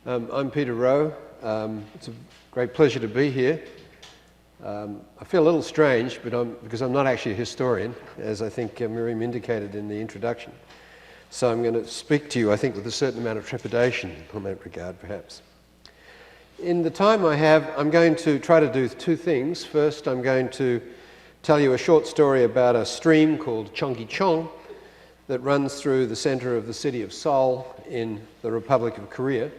I'm Peter Rowe. It's a great pleasure to be here. I feel a little strange, because I'm not actually a historian, as I think Miriam indicated in the introduction. So I'm going to speak to you, I think, with a certain amount of trepidation in that regard, perhaps. In the time I have, I'm going to try to do two things. First, I'm going to tell you a short story about a stream called Cheonggyecheon that runs through the center of the city of Seoul in the Republic of Korea.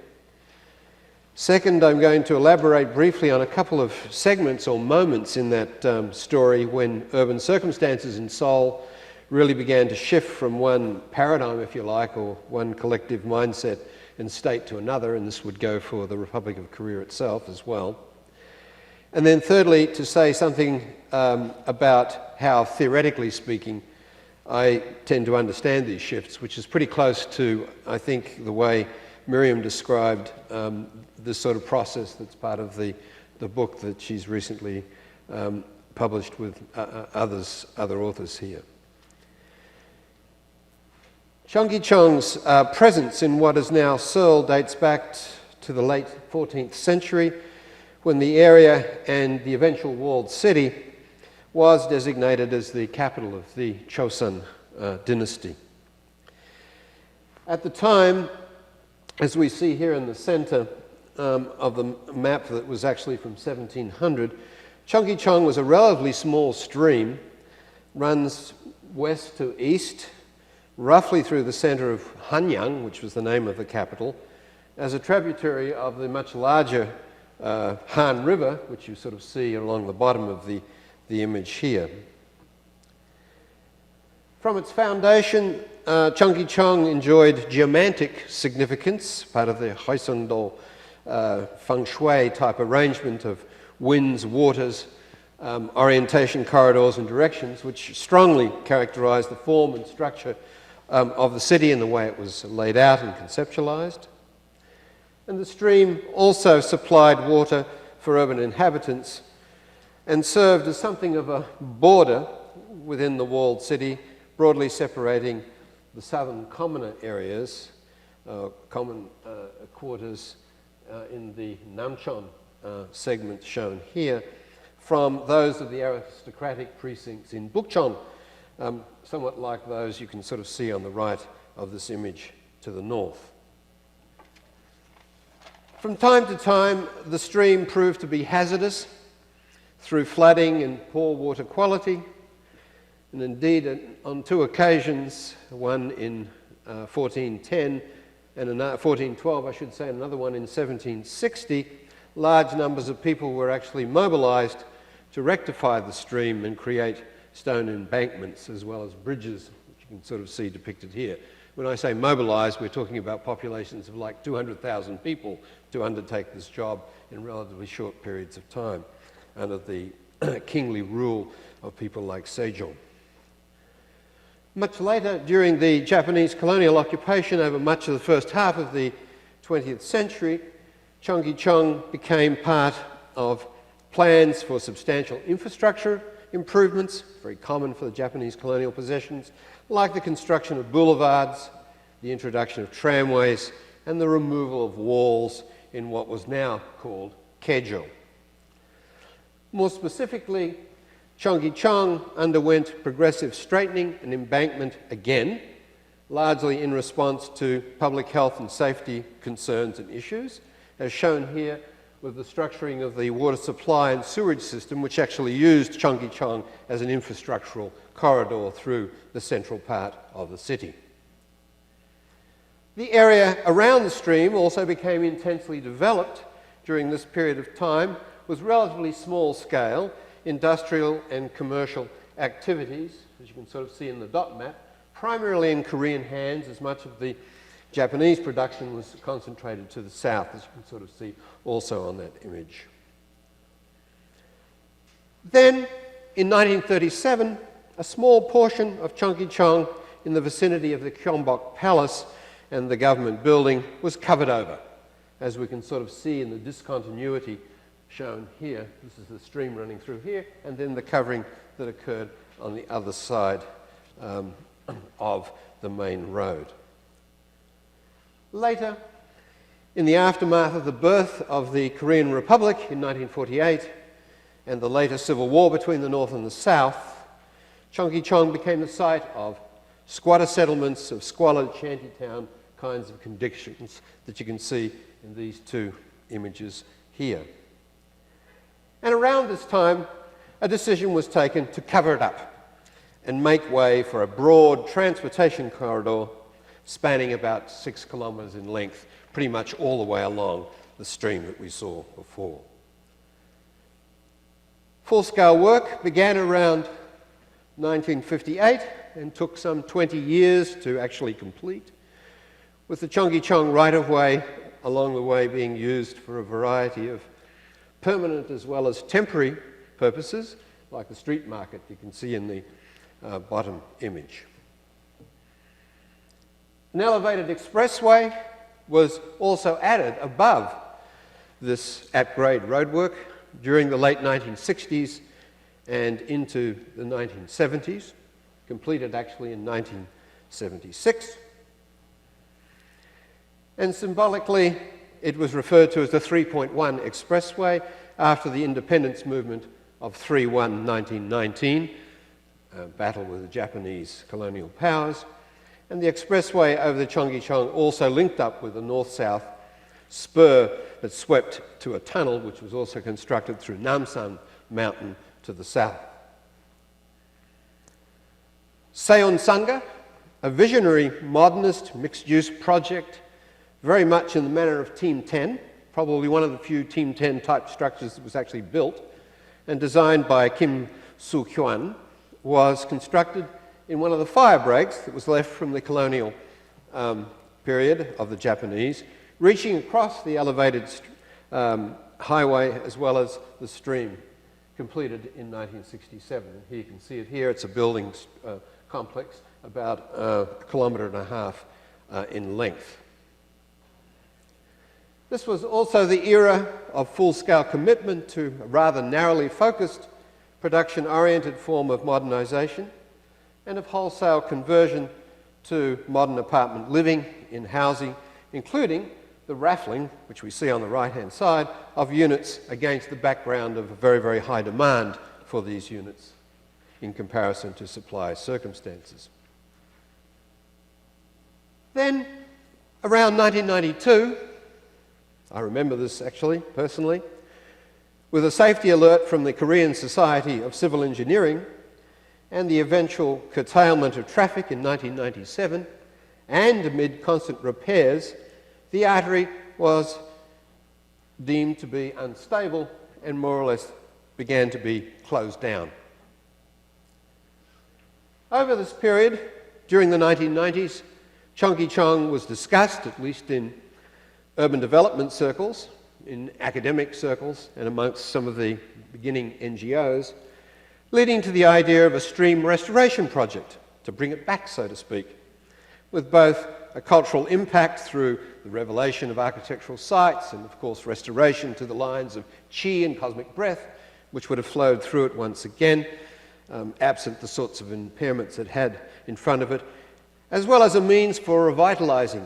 Second, I'm going to elaborate briefly on a couple of segments or moments in that story when urban circumstances in Seoul really began to shift from one paradigm, if you like, or one collective mindset and state to another, and this would go for the Republic of Korea itself as well. And then thirdly, to say something about how, theoretically speaking, I tend to understand these shifts, which is pretty close to, I think, the way Miriam described this sort of process that's part of the book that she's recently published with other authors here. Cheonggyecheon's presence in what is now Seoul dates back to the late 14th century, when the area and the eventual walled city was designated as the capital of the Chosun dynasty. At the time, as we see here in the center of the map that was actually from 1700, Cheonggyecheon was a relatively small stream, runs west to east, roughly through the center of Hanyang, which was the name of the capital, as a tributary of the much larger Han River, which you sort of see along the bottom of the image here. From its foundation, Cheonggyecheon enjoyed geomantic significance, part of the Hoisongdo feng shui type arrangement of winds, waters, orientation, corridors and directions, which strongly characterized the form and structure of the city and the way it was laid out and conceptualized. And the stream also supplied water for urban inhabitants and served as something of a border within the walled city, broadly separating the southern commoner areas, common quarters in the Namcheon segment shown here, from those of the aristocratic precincts in Bukchon, somewhat like those you can sort of see on the right of this image to the north. From time to time, the stream proved to be hazardous through flooding and poor water quality, and indeed on two occasions, one in 1410 and 1412, I should say, and another one in 1760, large numbers of people were actually mobilized to rectify the stream and create stone embankments as well as bridges, which you can sort of see depicted here. When I say mobilized, we're talking about populations of like 200,000 people to undertake this job in relatively short periods of time under the kingly rule of people like Sejong. Much later, during the Japanese colonial occupation over much of the first half of the 20th century, Cheonggyecheon became part of plans for substantial infrastructure improvements, very common for the Japanese colonial possessions, like the construction of boulevards, the introduction of tramways, and the removal of walls in what was now called Kejo. More specifically, Cheonggyecheon underwent progressive straightening and embankment again, largely in response to public health and safety concerns and issues, as shown here with the structuring of the water supply and sewerage system, which actually used Cheonggyecheon as an infrastructural corridor through the central part of the city. The area around the stream also became intensely developed during this period of time, with relatively small scale industrial and commercial activities, as you can sort of see in the dot map, primarily in Korean hands, as much of the Japanese production was concentrated to the south, as you can sort of see also on that image. Then, in 1937, a small portion of Cheonggyecheon in the vicinity of the Gyeongbok Palace and the government building was covered over, as we can sort of see in the discontinuity shown here. This is the stream running through here, and then the covering that occurred on the other side of the main road. Later, In the aftermath of the birth of the Korean Republic in 1948 and the later civil war between the North and the South, Cheonggi-cheong became the site of squatter settlements of squalid shantytown kinds of conditions that you can see in these two images here. And around this time, a decision was taken to cover it up and make way for a broad transportation corridor spanning about 6 kilometres in length, pretty much all the way along the stream that we saw before. Full-scale work began around 1958 and took some 20 years to actually complete, with the Cheonggi-cheong right-of-way along the way being used for a variety of permanent as well as temporary purposes, like the street market you can see in the bottom image. An elevated expressway was also added above this at-grade roadwork during the late 1960s and into the 1970s, completed actually in 1976. And symbolically, it was referred to as the 3.1 Expressway after the independence movement of 3/1/1919, a battle with the Japanese colonial powers. And the expressway over the Cheonggi-cheong also linked up with the north-south spur that swept to a tunnel which was also constructed through Namsan Mountain to the south. Seoul-sanga, a visionary modernist mixed-use project very much in the manner of Team 10, probably one of the few Team 10 type structures that was actually built and designed by Kim Soo-hyun, was constructed in one of the fire breaks that was left from the colonial period of the Japanese, reaching across the elevated highway as well as the stream, completed in 1967. And here you can see it here. It's a building complex about 1.5 kilometres in length. This was also the era of full-scale commitment to a rather narrowly focused, production-oriented form of modernisation and of wholesale conversion to modern apartment living in housing, including the raffling, which we see on the right-hand side, of units against the background of a very, very high demand for these units in comparison to supply circumstances. Then, around 1992, I remember this actually, personally, with a safety alert from the Korean Society of Civil Engineering and the eventual curtailment of traffic in 1997, and amid constant repairs, the artery was deemed to be unstable and more or less began to be closed down. Over this period, during the 1990s, Cheonggi-cheong was discussed, at least in urban development circles, in academic circles, and amongst some of the beginning NGOs, leading to the idea of a stream restoration project, to bring it back, so to speak, with both a cultural impact through the revelation of architectural sites and, of course, restoration to the lines of chi and cosmic breath, which would have flowed through it once again, absent the sorts of impairments it had in front of it, as well as a means for revitalising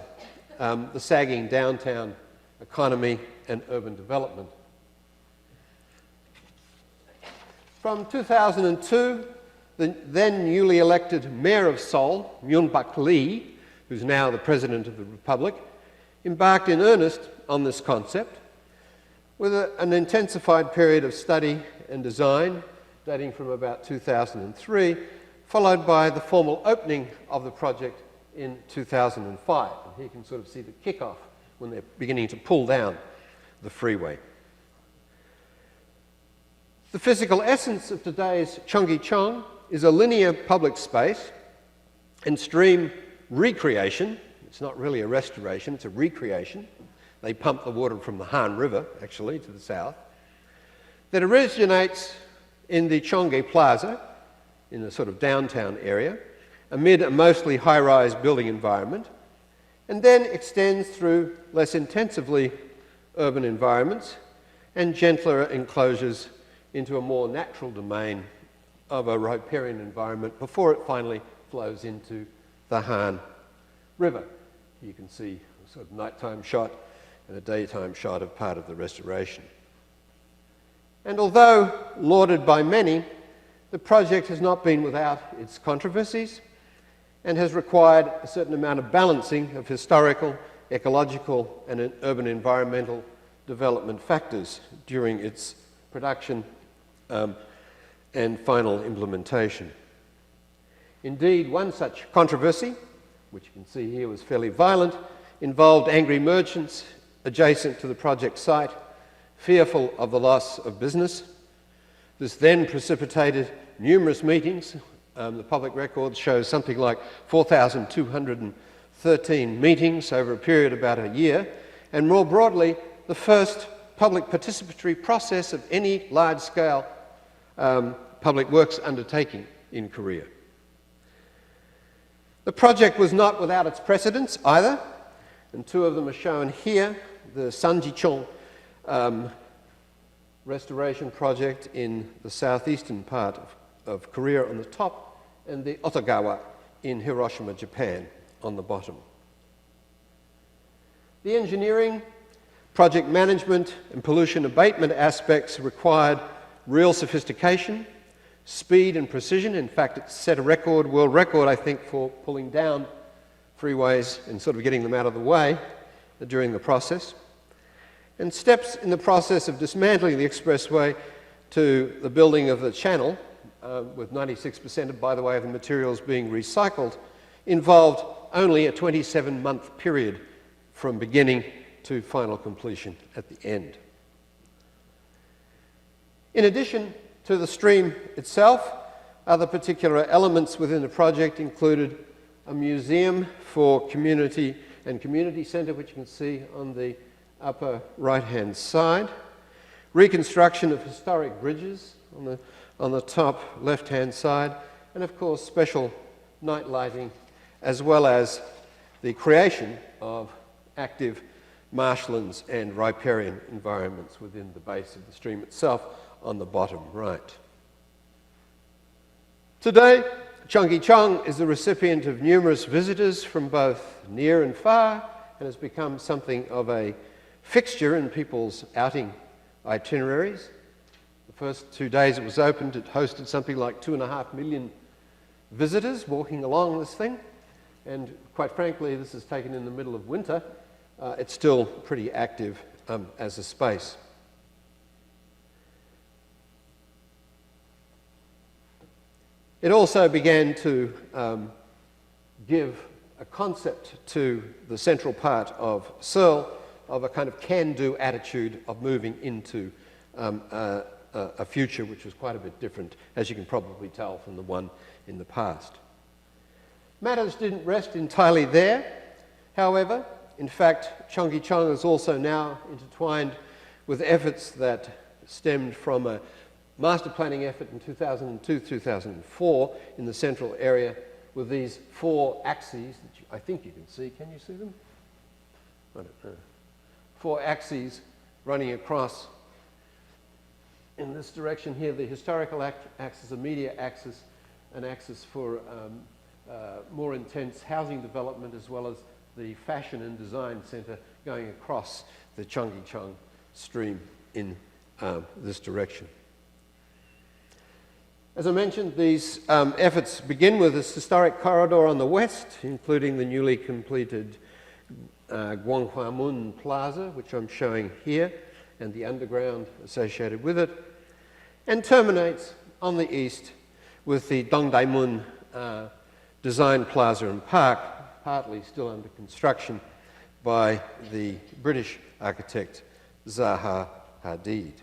the sagging downtown economy and urban development. From 2002, the then newly elected Mayor of Seoul, Myung-Bak Lee, who's now the President of the Republic, embarked in earnest on this concept with an intensified period of study and design dating from about 2003, followed by the formal opening of the project in 2005. And here you can sort of see the kickoff when they're beginning to pull down the freeway. The physical essence of today's Cheonggi-cheong is a linear public space and stream recreation. It's not really a restoration, it's a recreation. They pump the water from the Han River, actually, to the south, that originates in the Cheonggi Plaza, in the sort of downtown area, amid a mostly high-rise building environment, and then extends through less intensively urban environments and gentler enclosures into a more natural domain of a riparian environment before it finally flows into the Han River. You can see a sort of nighttime shot and a daytime shot of part of the restoration. And although lauded by many, the project has not been without its controversies and has required a certain amount of balancing of historical, ecological, and urban environmental development factors during its production and final implementation. Indeed, one such controversy, which you can see here was fairly violent, involved angry merchants adjacent to the project site, fearful of the loss of business. This then precipitated numerous meetings. The public records show something like 4,213 meetings over a period of about a year, and more broadly, the first public participatory process of any large-scale public works undertaking in Korea. The project was not without its precedents either, and two of them are shown here. The Sanjicheon restoration project in the southeastern part of Korea on the top, and the Otagawa in Hiroshima, Japan on the bottom. The engineering, project management, and pollution abatement aspects required real sophistication, speed and precision. In fact, it set a record, world record, I think, for pulling down freeways and sort of getting them out of the way during the process. And steps in the process of dismantling the expressway to the building of the channel, with 96%, by the way, of the materials being recycled, involved only a 27-month period from beginning to final completion at the end. In addition to the stream itself, other particular elements within the project included a museum for community and community centre, which you can see on the upper right-hand side, reconstruction of historic bridges on the top left-hand side, and of course special night lighting, as well as the creation of active marshlands and riparian environments within the base of the stream itself on the bottom right. Today, Cheonggi-cheong is the recipient of numerous visitors from both near and far, and has become something of a fixture in people's outing itineraries. The first 2 days it was opened, it hosted something like 2.5 million visitors walking along this thing, and quite frankly, this is taken in the middle of winter. It's still pretty active as a space. It also began to give a concept to the central part of Seoul of a kind of can-do attitude of moving into a future which was quite a bit different, as you can probably tell from the one in the past. Matters didn't rest entirely there, however. In fact, Cheonggi-cheong is also now intertwined with efforts that stemmed from a master planning effort in 2002-2004 in the central area with these 4 axes that I think you can see. Can you see them? I don't know. 4 axes running across in this direction here, the historical axis, a media axis, an axis for more intense housing development, as well as the fashion and design centre going across the Cheonggi-cheong stream in this direction. As I mentioned, these efforts begin with this historic corridor on the west, including the newly completed Gwanghwamun Plaza, which I'm showing here, and the underground associated with it, and terminates on the east with the Dongdaemun Design Plaza and Park, partly still under construction by the British architect Zaha Hadid.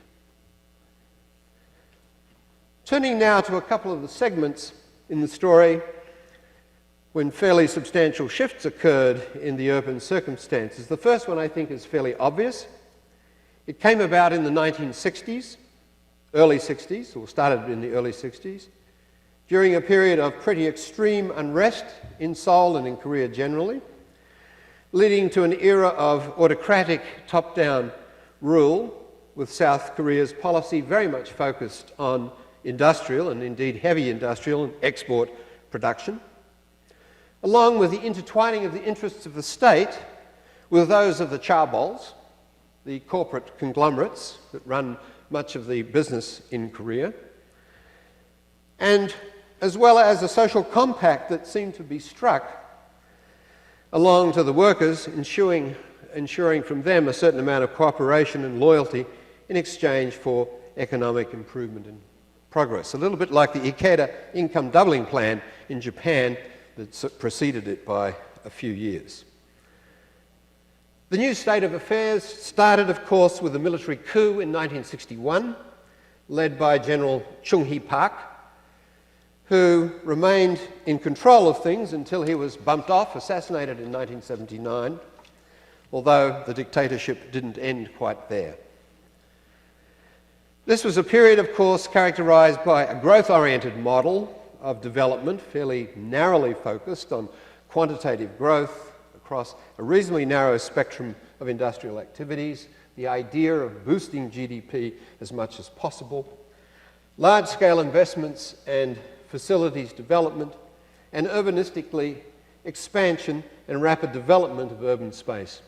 Turning now to a couple of the segments in the story when fairly substantial shifts occurred in the urban circumstances. The first one I think is fairly obvious. It came about in the 1960s, early 60s, or started in the early 60s, during a period of pretty extreme unrest in Seoul and in Korea generally, leading to an era of autocratic top-down rule, with South Korea's policy very much focused on industrial, and indeed heavy industrial and export production, along with the intertwining of the interests of the state with those of the chaebols, the corporate conglomerates that run much of the business in Korea, and as well as a social compact that seemed to be struck along to the workers, ensuring from them a certain amount of cooperation and loyalty in exchange for economic improvement and progress. A little bit like the Ikeda income doubling plan in Japan that preceded it by a few years. The new state of affairs started, of course, with a military coup in 1961, led by General Chung-hee Park, who remained in control of things until he was bumped off, assassinated in 1979, although the dictatorship didn't end quite there. This was a period, of course, characterised by a growth-oriented model of development, fairly narrowly focused on quantitative growth across a reasonably narrow spectrum of industrial activities, the idea of boosting GDP as much as possible, large-scale investments and facilities development, and urbanistically expansion and rapid development of urban space.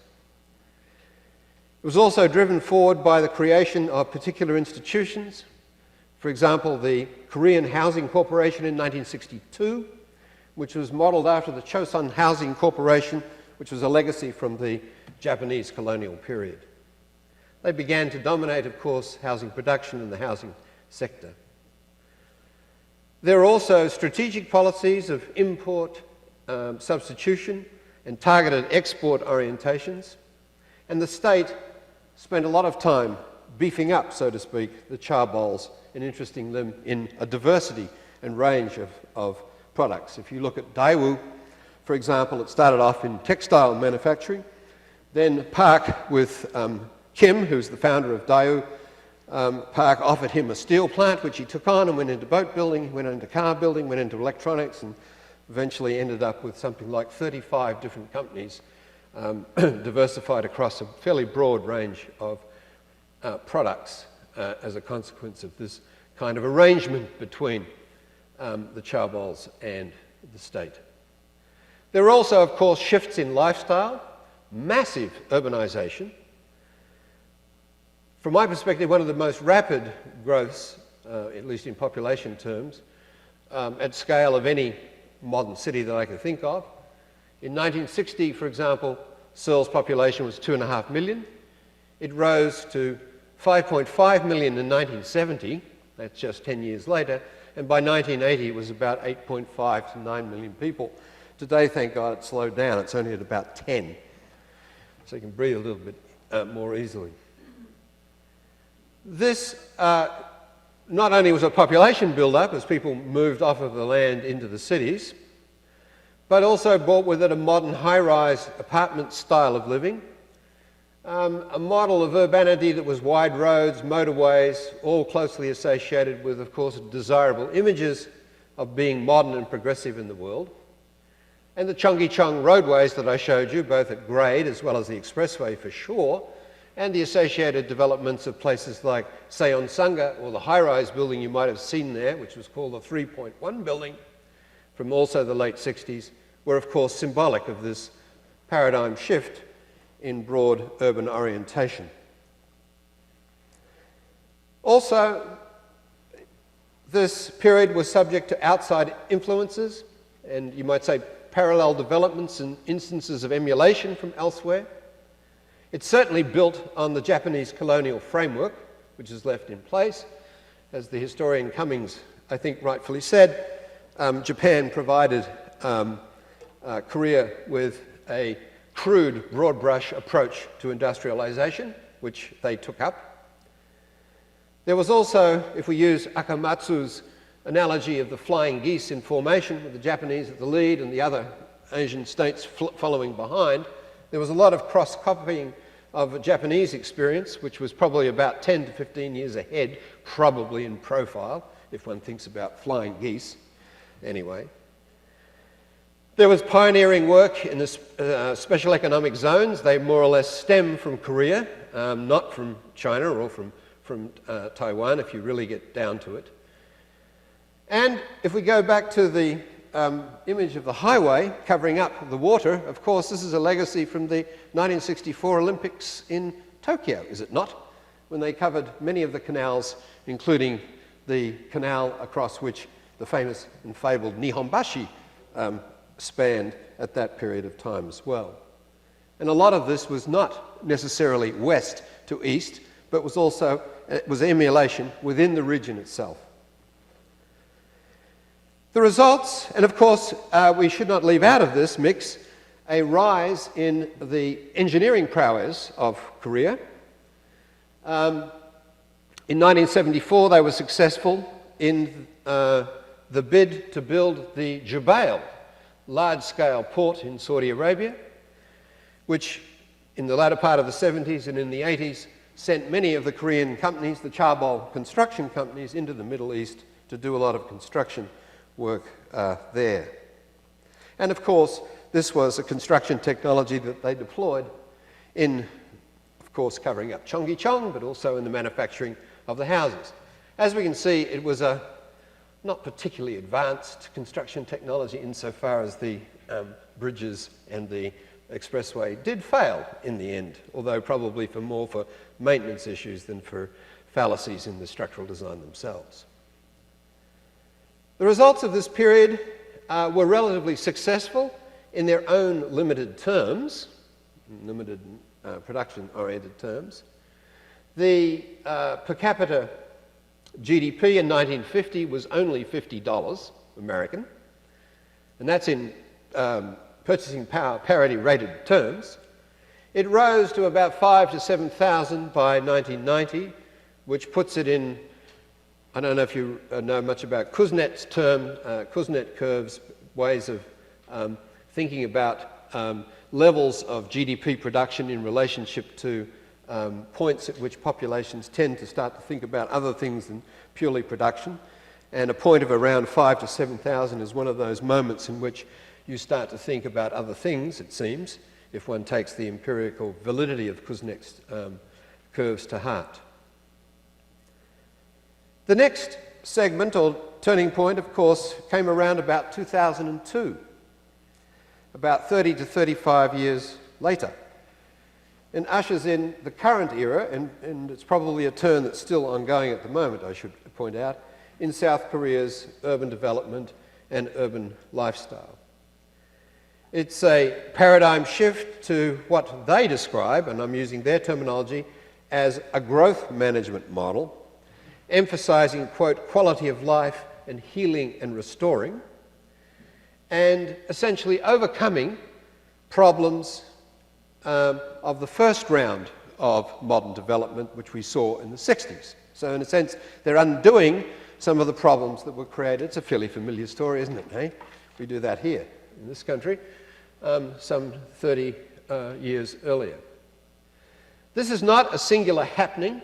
It was also driven forward by the creation of particular institutions, for example, the Korean Housing Corporation in 1962, which was modelled after the Chosun Housing Corporation, which was a legacy from the Japanese colonial period. They began to dominate, of course, housing production in the housing sector. There are also strategic policies of import substitution and targeted export orientations, and the state spent a lot of time beefing up, so to speak, the chaebols and interesting them in a diversity and range of products. If you look at Daewoo, for example, it started off in textile manufacturing. Then Park with Kim, who's the founder of Daewoo, Park offered him a steel plant, which he took on and went into boat building, went into car building, went into electronics, and eventually ended up with something like 35 different companies diversified across a fairly broad range of products as a consequence of this kind of arrangement between the chaebols and the state. There are also, of course, shifts in lifestyle, massive urbanization. From my perspective, one of the most rapid growths, at least in population terms, at scale of any modern city that I can think of. In 1960, for example, Seoul's population was 2.5 million. It rose to 5.5 million in 1970, that's just 10 years later, and by 1980 it was about 8.5 to 9 million people. Today, thank God, it's slowed down. It's only at about 10. So you can breathe a little bit more easily. This not only was a population build-up as people moved off of the land into the cities, but also brought with it a modern high-rise apartment style of living, a model of urbanity that was wide roads, motorways, all closely associated with, of course, desirable images of being modern and progressive in the world. And the Cheonggi-cheong roadways that I showed you, both at grade as well as the expressway for sure, and the associated developments of places like Seonsanga, or the high-rise building you might have seen there, which was called the 3.1 building, from also the late 60s, were of course symbolic of this paradigm shift in broad urban orientation. Also, this period was subject to outside influences, and you might say parallel developments and instances of emulation from elsewhere. It certainly built on the Japanese colonial framework, which is left in place. As the historian Cummings, I think, rightfully said, Japan provided Korea with a crude, broad brush approach to industrialization, which they took up. There was also, if we use Akamatsu's analogy of the flying geese in formation, with the Japanese at the lead and the other Asian states following behind, there was a lot of cross-copying of a Japanese experience, which was probably about 10 to 15 years ahead, probably in profile, if one thinks about flying geese. Anyway. There was pioneering work in the special economic zones. They more or less stem from Korea, not from China or from Taiwan, if you really get down to it. And if we go back to the image of the highway covering up the water, of course, this is a legacy from the 1964 Olympics in Tokyo, is it not? When they covered many of the canals, including the canal across which the famous and fabled Nihonbashi spanned at that period of time as well. And a lot of this was not necessarily west to east, but was emulation within the region itself. The results, and of course we should not leave out of this mix a rise in the engineering prowess of Korea. In 1974 they were successful in the bid to build the Jubail large-scale port in Saudi Arabia, which in the latter part of the 70s and in the 80s sent many of the Korean companies, the Chaebol construction companies, into the Middle East to do a lot of construction work there. And of course, this was a construction technology that they deployed in, of course, covering up Cheonggycheong, but also in the manufacturing of the houses. As we can see, it was a not particularly advanced construction technology insofar as the bridges and the expressway did fail in the end, although probably more for maintenance issues than for fallacies in the structural design themselves. The results of this period were relatively successful in their own limited terms, limited production-oriented terms. The per capita GDP in 1950 was only $50 American, and that's in purchasing power parity rated terms. It rose to about 5,000 to 7,000 by 1990, which puts it in, I don't know if you know much about Kuznets' term, Kuznets curves, ways of thinking about levels of GDP production in relationship to points at which populations tend to start to think about other things than purely production. And a point of around 5,000 to 7,000 is one of those moments in which you start to think about other things, it seems, if one takes the empirical validity of Kuznets' curves to heart. The next segment, or turning point, of course, came around about 2002, about 30 to 35 years later, and ushers in the current era, and it's probably a turn that's still ongoing at the moment, I should point out, in South Korea's urban development and urban lifestyle. It's a paradigm shift to what they describe, and I'm using their terminology, as a growth management model, emphasizing, quote, quality of life and healing and restoring, and essentially overcoming problems of the first round of modern development, which we saw in the 60s. So in a sense, they're undoing some of the problems that were created. It's a fairly familiar story, isn't it? Hey? We do that here in this country some 30 years earlier. This is not a singular happening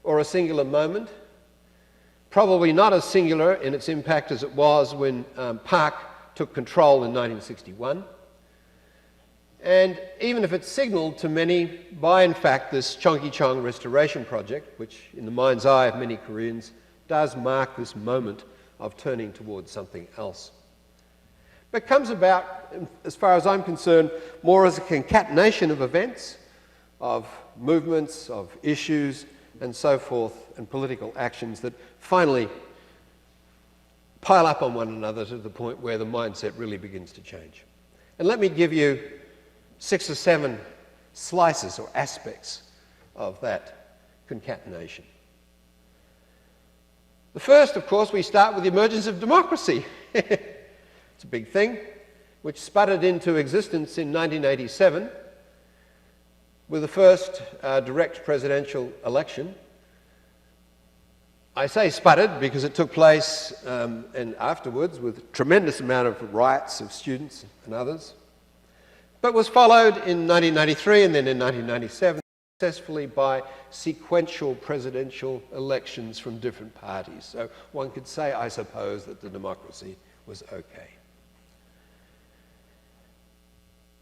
or a singular moment, probably not as singular in its impact as it was when Park took control in 1961. And even if it's signalled to many by, in fact, this Cheonggycheong restoration project, which in the mind's eye of many Koreans does mark this moment of turning towards something else. But comes about, as far as I'm concerned, more as a concatenation of events, of movements, of issues, and so forth, and political actions that finally pile up on one another to the point where the mindset really begins to change. And let me give you 6 or 7 slices or aspects of that concatenation. The first, of course, we start with the emergence of democracy. It's a big thing, which sputtered into existence in 1987 with the first direct presidential election. I say sputtered because it took place and afterwards with a tremendous amount of riots of students and others, but was followed in 1993 and then in 1997 successfully by sequential presidential elections from different parties. So one could say, I suppose, that the democracy was okay.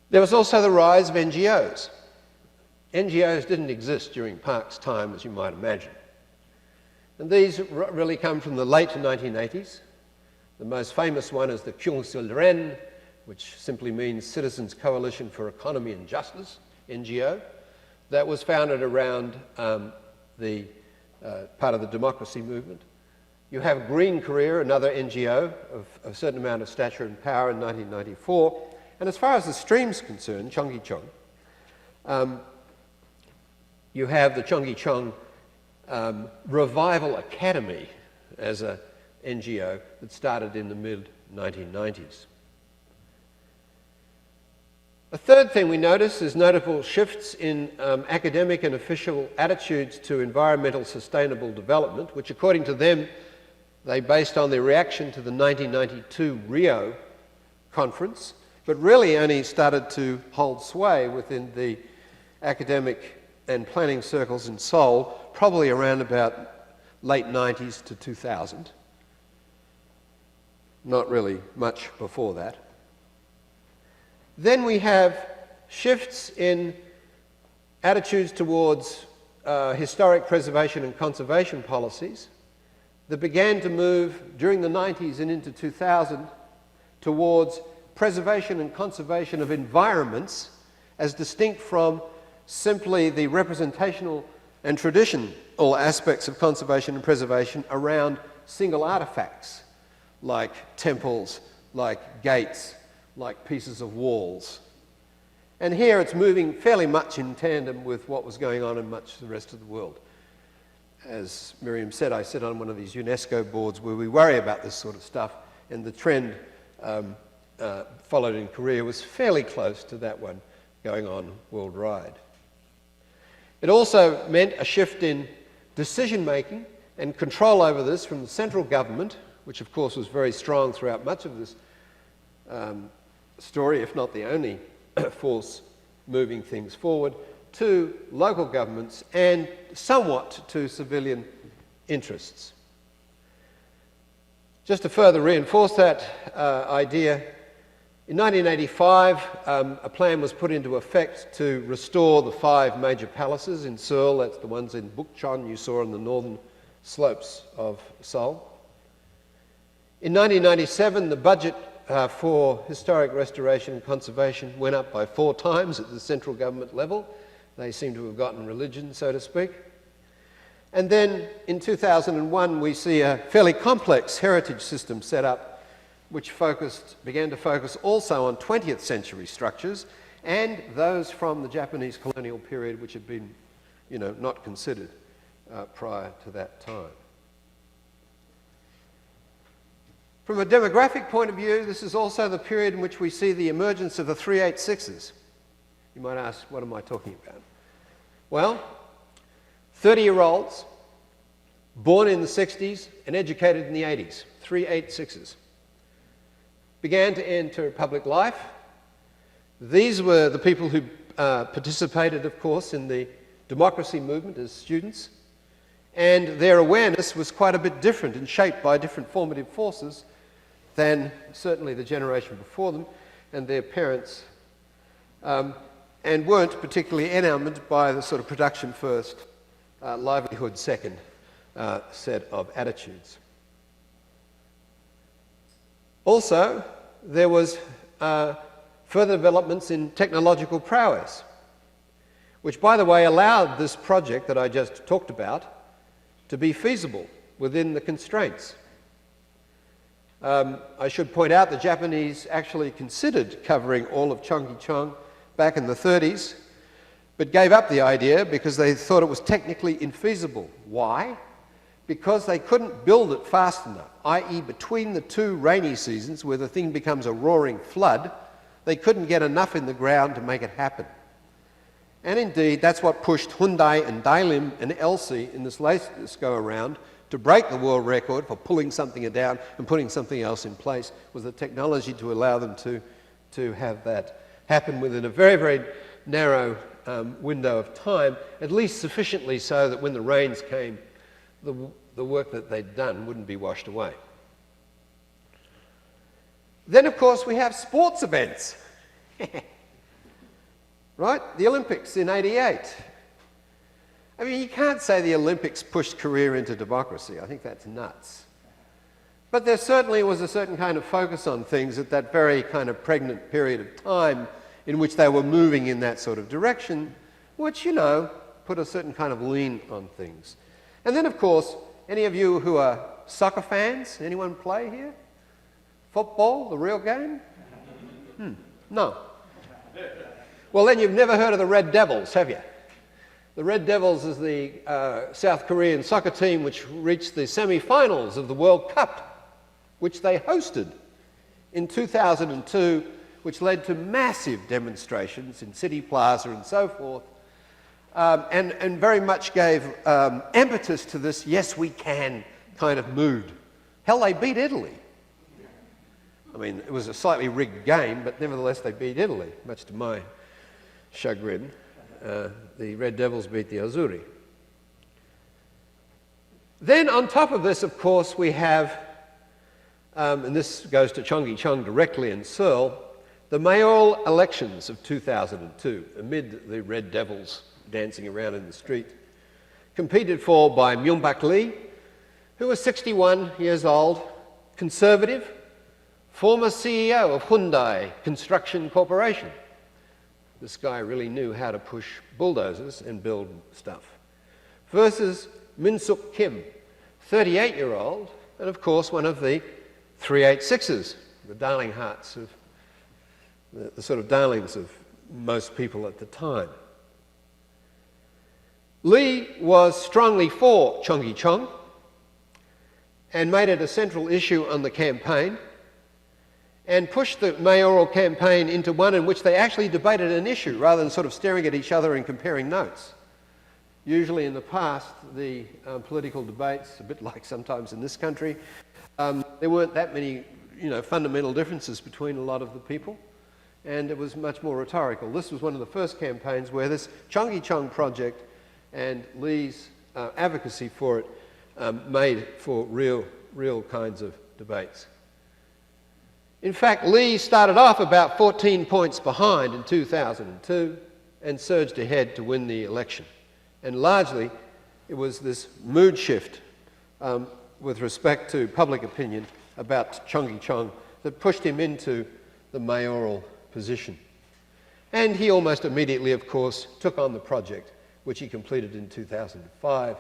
There was also the rise of NGOs. NGOs didn't exist during Park's time, as you might imagine. And these really come from the late 1980s. The most famous one is the Kyungsil-ren, which simply means Citizens Coalition for Economy and Justice, NGO, that was founded around the part of the democracy movement. You have Green Korea, another NGO of a certain amount of stature and power in 1994. And as far as the stream's concerned, Cheonggyecheon, you have the Cheonggyecheon Revival Academy as an NGO that started in the mid-1990s. A third thing we notice is notable shifts in academic and official attitudes to environmental sustainable development, which according to them, they based on their reaction to the 1992 Rio conference, but really only started to hold sway within the academic and planning circles in Seoul, probably around about late 90s to 2000. Not really much before that. Then we have shifts in attitudes towards historic preservation and conservation policies that began to move during the 90s and into 2000 towards preservation and conservation of environments as distinct from simply the representational and traditional aspects of conservation and preservation around single artifacts like temples, like gates, like pieces of walls. And here it's moving fairly much in tandem with what was going on in much of the rest of the world. As Miriam said, I sit on one of these UNESCO boards where we worry about this sort of stuff, and the trend followed in Korea was fairly close to that one going on worldwide. It also meant a shift in decision-making and control over this from the central government, which of course was very strong throughout much of this story, if not the only force moving things forward, to local governments and somewhat to civilian interests. Just to further reinforce that idea, in 1985, a plan was put into effect to restore the 5 major palaces in Seoul. That's the ones in Bukchon you saw on the northern slopes of Seoul. In 1997, the budget for historic restoration and conservation went up by 4 times at the central government level. They seem to have gotten religion, so to speak. And then in 2001, we see a fairly complex heritage system set up, which began to focus also on 20th century structures and those from the Japanese colonial period, which had been, not considered prior to that time. From a demographic point of view, this is also the period in which we see the emergence of the 386s. You might ask, what am I talking about? Well, 30-year-olds born in the 60s and educated in the 80s, 386s, began to enter public life. These were the people who participated, of course, in the democracy movement as students, and their awareness was quite a bit different and shaped by different formative forces than certainly the generation before them and their parents, and weren't particularly enamoured by the sort of production first, livelihood second set of attitudes. Also, there was further developments in technological prowess, which, by the way, allowed this project that I just talked about to be feasible within the constraints. I should point out the Japanese actually considered covering all of Cheonggyecheon back in the 30s, but gave up the idea because they thought it was technically infeasible. Why? Because they couldn't build it fast enough, i.e. between the 2 rainy seasons where the thing becomes a roaring flood, they couldn't get enough in the ground to make it happen. And indeed, that's what pushed Hyundai and Dailim and Elsie in this latest go-around to break the world record for pulling something down and putting something else in place, was the technology to allow them to have that happen within a very, very narrow window of time, at least sufficiently so that when the rains came, the work that they'd done wouldn't be washed away. Then, of course, we have sports events. Right? The Olympics in '88. I mean, you can't say the Olympics pushed Korea into democracy. I think that's nuts. But there certainly was a certain kind of focus on things at that very kind of pregnant period of time in which they were moving in that sort of direction, which, you know, put a certain kind of lean on things. And then, of course, any of you who are soccer fans, anyone play here? Football, the real game? No. Well, then you've never heard of the Red Devils, have you? The Red Devils is the South Korean soccer team which reached the semi-finals of the World Cup, which they hosted in 2002, which led to massive demonstrations in City Plaza and so forth, and very much gave impetus to this yes we can kind of mood. Hell, they beat Italy. I mean, it was a slightly rigged game, but nevertheless they beat Italy, much to my chagrin. The Red Devils beat the Azzurri. Then on top of this, of course, we have, and this goes to Cheonggyecheon directly in Seoul, the mayoral elections of 2002, amid the Red Devils dancing around in the street, competed for by Myung-Bak Lee, who was 61 years old, conservative, former CEO of Hyundai Construction Corporation. This guy really knew how to push bulldozers and build stuff. Versus Min-Suk Kim, 38-year-old, and of course one of the 386s, the darling hearts of, the sort of darlings of most people at the time. Lee was strongly for Cheonggyecheon and made it a central issue on the campaign, and pushed the mayoral campaign into one in which they actually debated an issue rather than sort of staring at each other and comparing notes. Usually in the past, the political debates, a bit like sometimes in this country, there weren't that many, fundamental differences between a lot of the people, and it was much more rhetorical. This was one of the first campaigns where this Cheonggyecheon project and Lee's advocacy for it made for real kinds of debates. In fact, Lee started off about 14 points behind in 2002 and surged ahead to win the election. And largely, it was this mood shift with respect to public opinion about Cheonggyecheon that pushed him into the mayoral position. And he almost immediately, of course, took on the project, which he completed in 2005,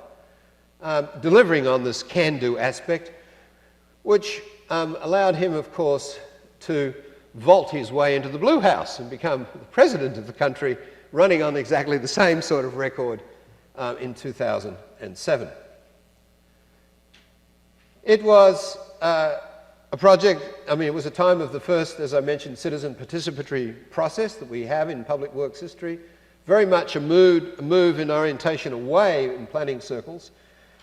delivering on this can-do aspect, which allowed him, of course, to vault his way into the Blue House and become the president of the country, running on exactly the same sort of record in 2007. It was a project, it was a time of the first, as I mentioned, citizen participatory process that we have in public works history, very much a move in orientation away in planning circles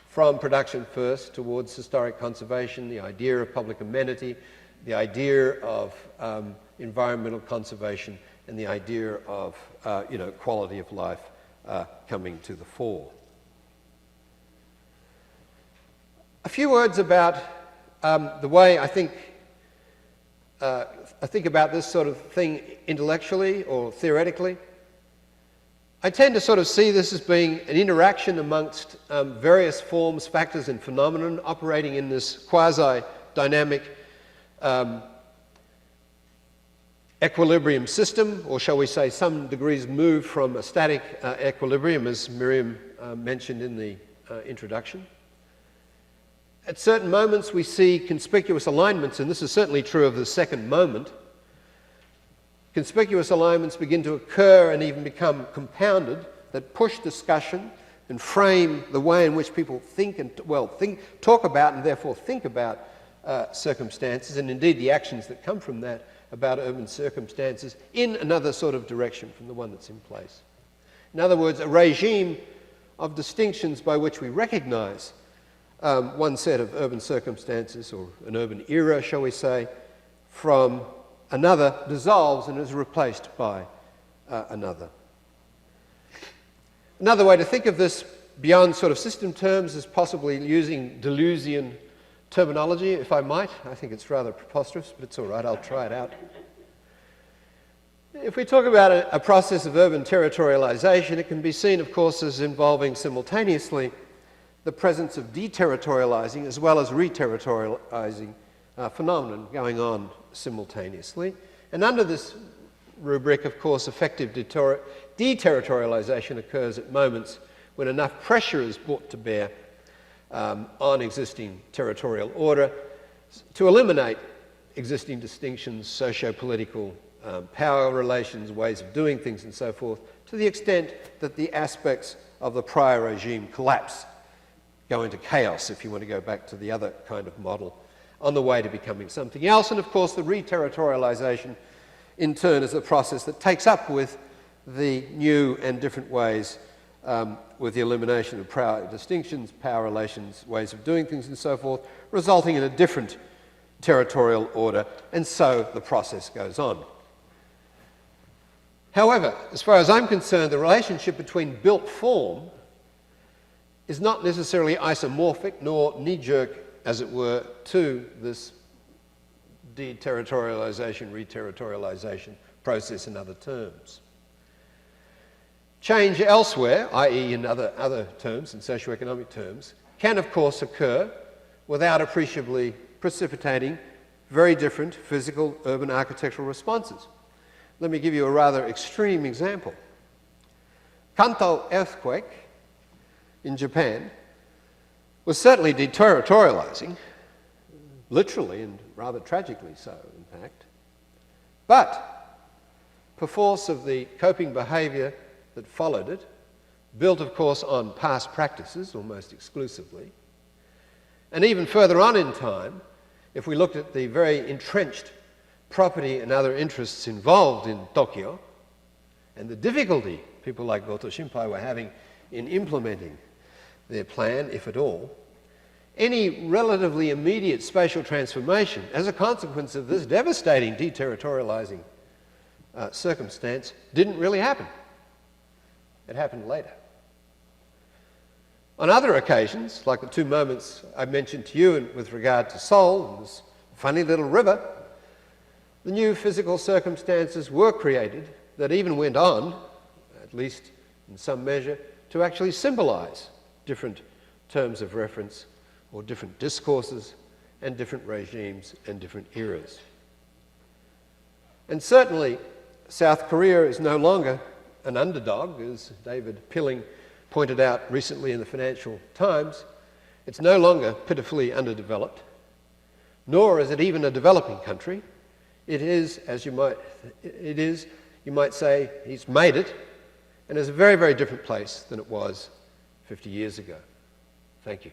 from production first towards historic conservation, the idea of public amenity, the idea of environmental conservation, and the idea of quality of life coming to the fore. A few words about the way I think about this sort of thing intellectually or theoretically. I tend to sort of see this as being an interaction amongst various forms, factors, and phenomenon operating in this quasi-dynamic equilibrium system, or shall we say some degrees move from a static equilibrium, as Miriam mentioned in the introduction. At certain moments we see conspicuous alignments, and this is certainly true of the second moment. Conspicuous alignments begin to occur and even become compounded that push discussion and frame the way in which people talk about and therefore think about circumstances, and indeed the actions that come from that about urban circumstances in another sort of direction from the one that's in place. In other words, a regime of distinctions by which we recognize one set of urban circumstances or an urban era, shall we say, from another dissolves and is replaced by another. Another way to think of this beyond sort of system terms is possibly using Deleuzian terminology, if I might. I think it's rather preposterous, but it's all right, I'll try it out. If we talk about a process of urban territorialization, it can be seen, of course, as involving simultaneously the presence of deterritorializing as well as reterritorializing phenomenon going on simultaneously. And under this rubric, of course, effective deterritorialization occurs at moments when enough pressure is brought to bear on existing territorial order to eliminate existing distinctions, socio-political power relations, ways of doing things and so forth, to the extent that the aspects of the prior regime collapse, go into chaos, if you want to go back to the other kind of model, on the way to becoming something else. And of course the re-territorialization in turn is a process that takes up with the new and different ways, with the elimination of power distinctions, power relations, ways of doing things and so forth, resulting in a different territorial order, and so the process goes on. However, as far as I'm concerned, the relationship between built form is not necessarily isomorphic nor knee-jerk, as it were, to this deterritorialization, re-territorialization process in other terms. Change elsewhere, i.e. in other terms, in socioeconomic terms, can of course occur without appreciably precipitating very different physical urban architectural responses. Let me give you a rather extreme example. Kanto earthquake in Japan was certainly deterritorializing, literally and rather tragically so, in fact. But perforce of the coping behaviour that followed it, built of course on past practices almost exclusively, and even further on in time, if we looked at the very entrenched property and other interests involved in Tokyo, and the difficulty people like Goto Shinpai were having in implementing their plan, if at all, any relatively immediate spatial transformation as a consequence of this devastating deterritorializing circumstance didn't really happen. It happened later. On other occasions, like the two moments I mentioned to you with regard to Seoul and this funny little river, the new physical circumstances were created that even went on, at least in some measure, to actually symbolize different terms of reference or different discourses and different regimes and different eras. And certainly, South Korea is no longer an underdog, as David Pilling pointed out recently in the Financial Times. It's no longer pitifully underdeveloped, nor is it even a developing country. It is, as you might say, he's made it, and is a very, very different place than it was 50 years ago. Thank you.